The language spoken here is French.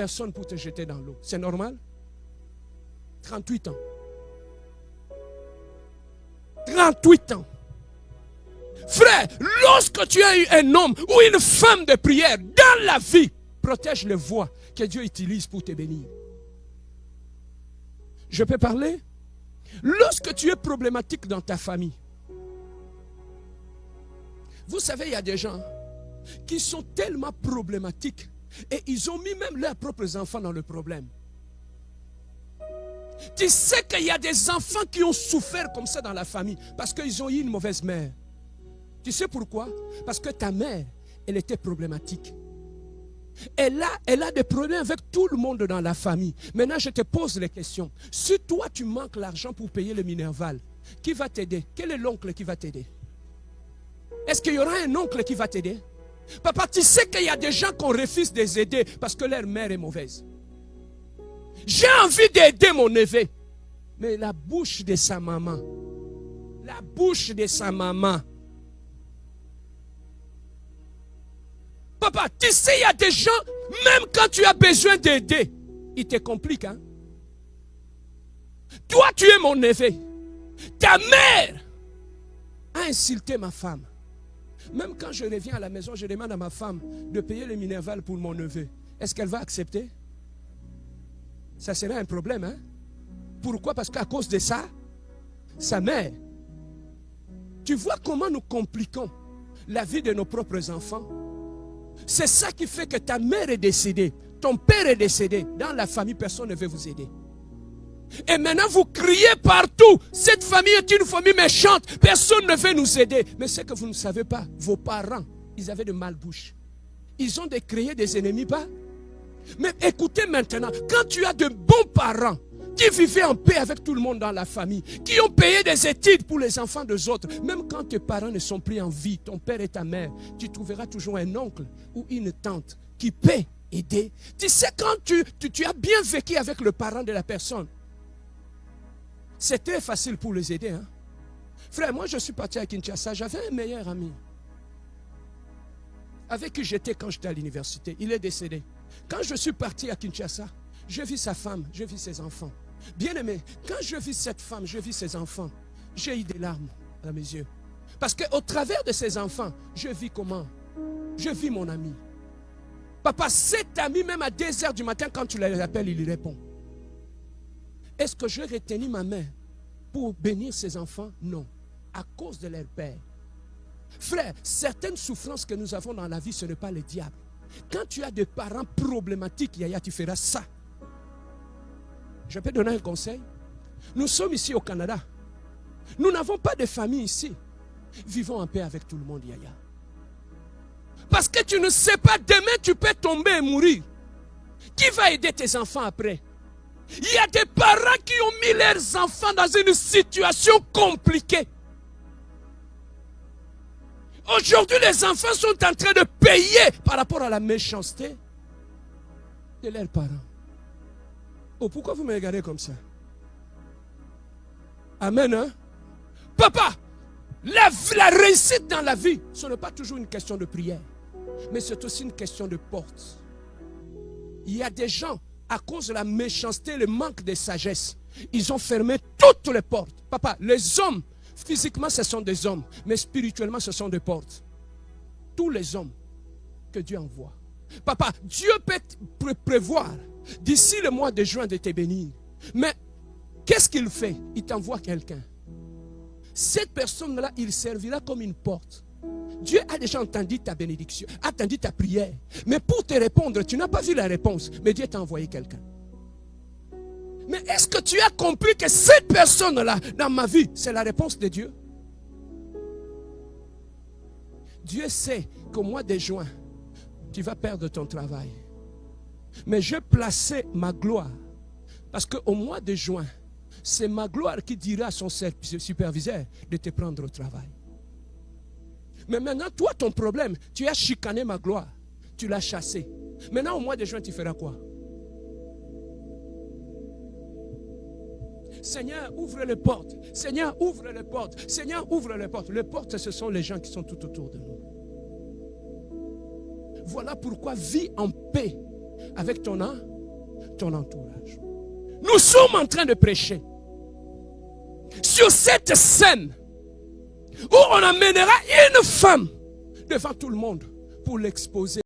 personne pour te jeter dans l'eau. C'est normal? 38 ans. 38 ans. Frère, lorsque tu as eu un homme ou une femme de prière dans la vie, protège les voies que Dieu utilise pour te bénir. Je peux parler? Lorsque tu es problématique dans ta famille, vous savez, il y a des gens qui sont tellement problématiques et ils ont mis même leurs propres enfants dans le problème. Tu sais qu'il y a des enfants qui ont souffert comme ça dans la famille parce qu'ils ont eu une mauvaise mère. Tu sais pourquoi? Parce que ta mère, elle était problématique. Elle a des problèmes avec tout le monde dans la famille. Maintenant, je te pose les questions. Si toi, tu manques l'argent pour payer le Minerval, qui va t'aider? Quel est l'oncle qui va t'aider? Est-ce qu'il y aura un oncle qui va t'aider? Papa, tu sais qu'il y a des gens qu'on refuse de les aider parce que leur mère est mauvaise. J'ai envie d'aider mon neveu. Mais la bouche de sa maman. La bouche de sa maman. Papa, tu sais, il y a des gens, même quand tu as besoin d'aider, ils te compliquent. Hein? Toi, tu es mon neveu. Ta mère a insulté ma femme. Même quand je reviens à la maison, je demande à ma femme de payer le Minerval pour mon neveu. Est-ce qu'elle va accepter? Ça serait un problème. Hein? Pourquoi? Parce qu'à cause de ça, sa mère. Tu vois comment nous compliquons la vie de nos propres enfants? C'est ça qui fait que ta mère est décédée, ton père est décédé. Dans la famille, personne ne veut vous aider. Et maintenant, vous criez partout. Cette famille est une famille méchante. Personne ne veut nous aider. Mais c'est que vous ne savez pas. Vos parents, ils avaient de malbouches. Ils ont créé des ennemis, pas? Mais écoutez maintenant, quand tu as de bons parents qui vivaient en paix avec tout le monde dans la famille, qui ont payé des études pour les enfants des autres, même quand tes parents ne sont plus en vie, ton père et ta mère, tu trouveras toujours un oncle ou une tante qui peut aider. Tu sais, quand tu as bien vécu avec le parent de la personne, c'est très facile pour les aider. Hein? Frère, moi je suis parti à Kinshasa, j'avais un meilleur ami avec qui j'étais quand j'étais à l'université. Il est décédé. Quand je suis parti à Kinshasa, je vis sa femme, je vis ses enfants. Bien aimé, quand je vis cette femme, je vis ses enfants, j'ai eu des larmes à mes yeux. Parce qu'au travers de ses enfants, je vis comment? Je vis mon ami. Papa, cet ami, même à 2 heures du matin, quand tu l'appelles, il répond. Est-ce que je retenu ma main pour bénir ses enfants? Non. À cause de leur père. Frère, certaines souffrances que nous avons dans la vie, ce n'est pas le diable. Quand tu as des parents problématiques, Yaya, tu feras ça. Je peux donner un conseil. Nous sommes ici au Canada. Nous n'avons pas de famille ici. Vivons en paix avec tout le monde, Yaya. Parce que tu ne sais pas, demain tu peux tomber et mourir. Qui va aider tes enfants après? Il y a des parents qui ont mis leurs enfants dans une situation compliquée. Aujourd'hui, les enfants sont en train de payer par rapport à la méchanceté de leurs parents. Oh, pourquoi vous me regardez comme ça? Amen, hein? Papa, la réussite dans la vie, ce n'est pas toujours une question de prière, mais c'est aussi une question de porte. Il y a des gens, à cause de la méchanceté, le manque de sagesse, ils ont fermé toutes les portes. Papa, les hommes, physiquement, ce sont des hommes, mais spirituellement, ce sont des portes. Tous les hommes que Dieu envoie. Papa, Dieu peut prévoir d'ici le mois de juin de te bénir. Mais qu'est-ce qu'il fait? Il t'envoie quelqu'un. Cette personne-là, il servira comme une porte. Dieu a déjà entendu ta bénédiction, a entendu ta prière. Mais pour te répondre, tu n'as pas vu la réponse. Mais Dieu t'a envoyé quelqu'un. Mais est-ce que tu as compris que cette personne-là, dans ma vie, c'est la réponse de Dieu? Dieu sait qu'au mois de juin, tu vas perdre ton travail. Mais je plaçais ma gloire. Parce qu'au mois de juin, c'est ma gloire qui dira à son superviseur de te prendre au travail. Mais maintenant, toi, ton problème, tu as chicané ma gloire. Tu l'as chassé. Maintenant, au mois de juin, tu feras quoi? Seigneur, ouvre les portes. Seigneur, ouvre les portes. Seigneur, ouvre les portes. Les portes, ce sont les gens qui sont tout autour de nous. Voilà pourquoi vis en paix avec ton entourage. Nous sommes en train de prêcher sur cette scène où on amènera une femme devant tout le monde pour l'exposer.